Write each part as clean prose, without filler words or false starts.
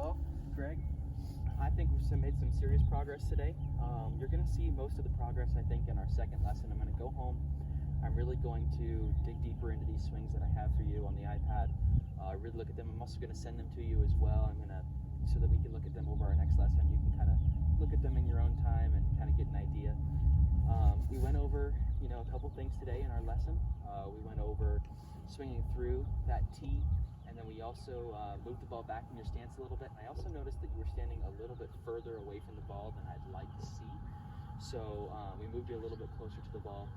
Well, Greg, I think we've made some serious progress today. You're going to see most of the progress, I think, in our second lesson. I'm going to go home. I'm really going to dig deeper into these swings that I have for you on the iPad. Really look at them. I'm also going to send them to you as well. So that we can look at them over our next lesson. You can kind of look at them in your own time and kind of get an idea. We went over, a couple things today in our lesson. We went over swinging through that tee, and then we also moved the ball back in your stance a little bit. And I also noticed that you were standing a little bit further away from the ball than I'd like to see. So we moved you a little bit closer to the ball.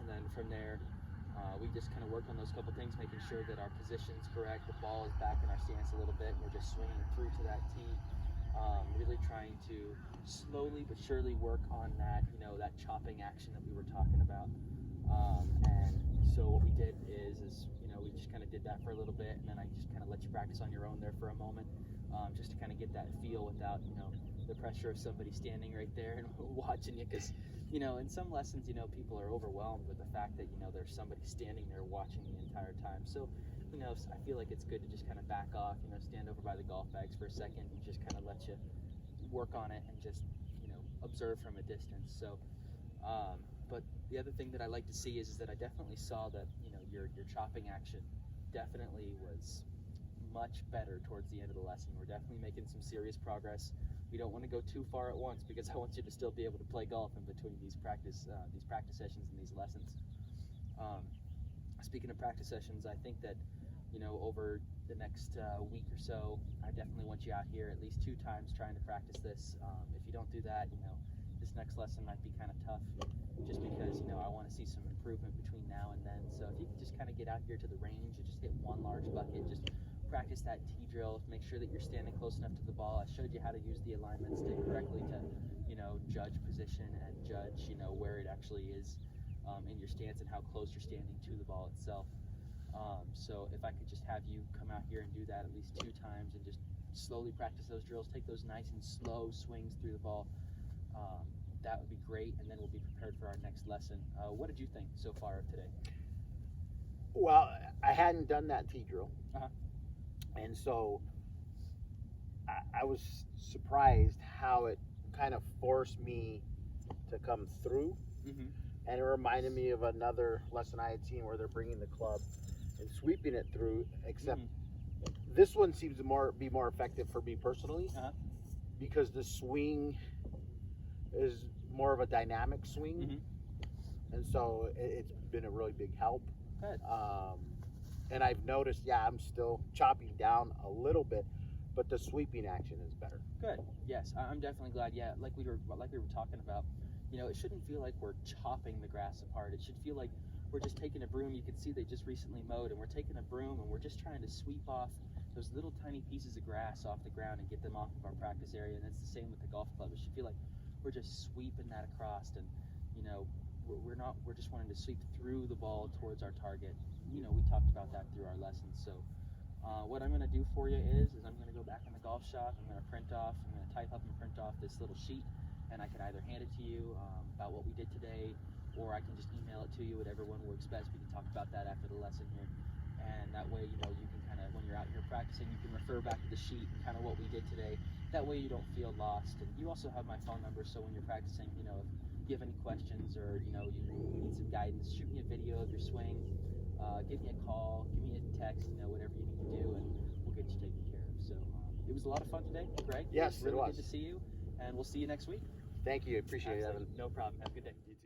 And then from there, we just kind of worked on those couple things, making sure that our position's correct, the ball is back in our stance a little bit, and we're just swinging through to that tee. Really trying to slowly but surely work on that, that chopping action that we were talking about. And so what we did is we just kind of did that for a little bit, and then I just kind of let you practice on your own there for a moment, just to kind of get that feel without, the pressure of somebody standing right there and watching you, because, in some lessons, people are overwhelmed with the fact that, there's somebody standing there watching the entire time. So, I feel like it's good to just kind of back off, stand over by the golf bags for a second and just kind of let you work on it and just, observe from a distance. So, but the other thing that I like to see is that I definitely saw that, your chopping action definitely was much better towards the end of the lesson. We're definitely making some serious progress. We don't want to go too far at once because I want you to still be able to play golf in between these practice sessions and these lessons. Speaking of practice sessions, I think that, over the next week or so, I definitely want you out here at least 2 times trying to practice this. If you don't do that, this next lesson might be kind of tough just because, I want to see some improvement between now and then. So if you can just kind of get out here to the range and just hit one large bucket, just practice that tee drill, make sure that you're standing close enough to the ball. I showed you how to use the alignment stick correctly to, judge position and judge, where it actually is in your stance and how close you're standing to the ball itself. So if I could just have you come out here and do that at least 2 times and just slowly practice those drills, take those nice and slow swings through the ball, that would be great, and then we'll be prepared for our next lesson. What did you think so far of today? Well, I hadn't done that tee drill. Uh-huh. And so I was surprised how it kind of forced me to come through. Mm-hmm. And it reminded me of another lesson I had seen where they're bringing the club and sweeping it through, except this one seems to be more effective for me personally, because the swing is more of a dynamic swing. And so it's been a really big help. Good. And I've noticed, I'm still chopping down a little bit, but the sweeping action is better. Good. Yes, I'm definitely glad. Yeah, like we were talking about, it shouldn't feel like we're chopping the grass apart. It should feel like we're just taking a broom. You can see they just recently mowed, and we're taking a broom and we're just trying to sweep off those little tiny pieces of grass off the ground and get them off of our practice area. And it's the same with the golf club. It should feel like we're just sweeping that across, and we're just wanting to sweep through the ball towards our target. We talked about that through our lessons. So what I'm going to do for you is I'm going to go back in the golf shop. I'm going to type up and print off this little sheet, and I can either hand it to you about what we did today, or I can just email it to you, whatever one works best. We can talk about that after the lesson here, and that way, you can kind of, when you're out here practicing, you can refer back to the sheet and kind of what we did today. That way you don't feel lost. And you also have my phone number, so when you're practicing, if you have any questions or, you need some guidance, shoot me a video of your swing, give me a call, give me a text, whatever you need to do, and we'll get you taken care of. So it was a lot of fun today, Greg. Yes, it was really it was. good to see you, and we'll see you next week. Thank you. Appreciate it, Evan. No problem. Have a good day. You too.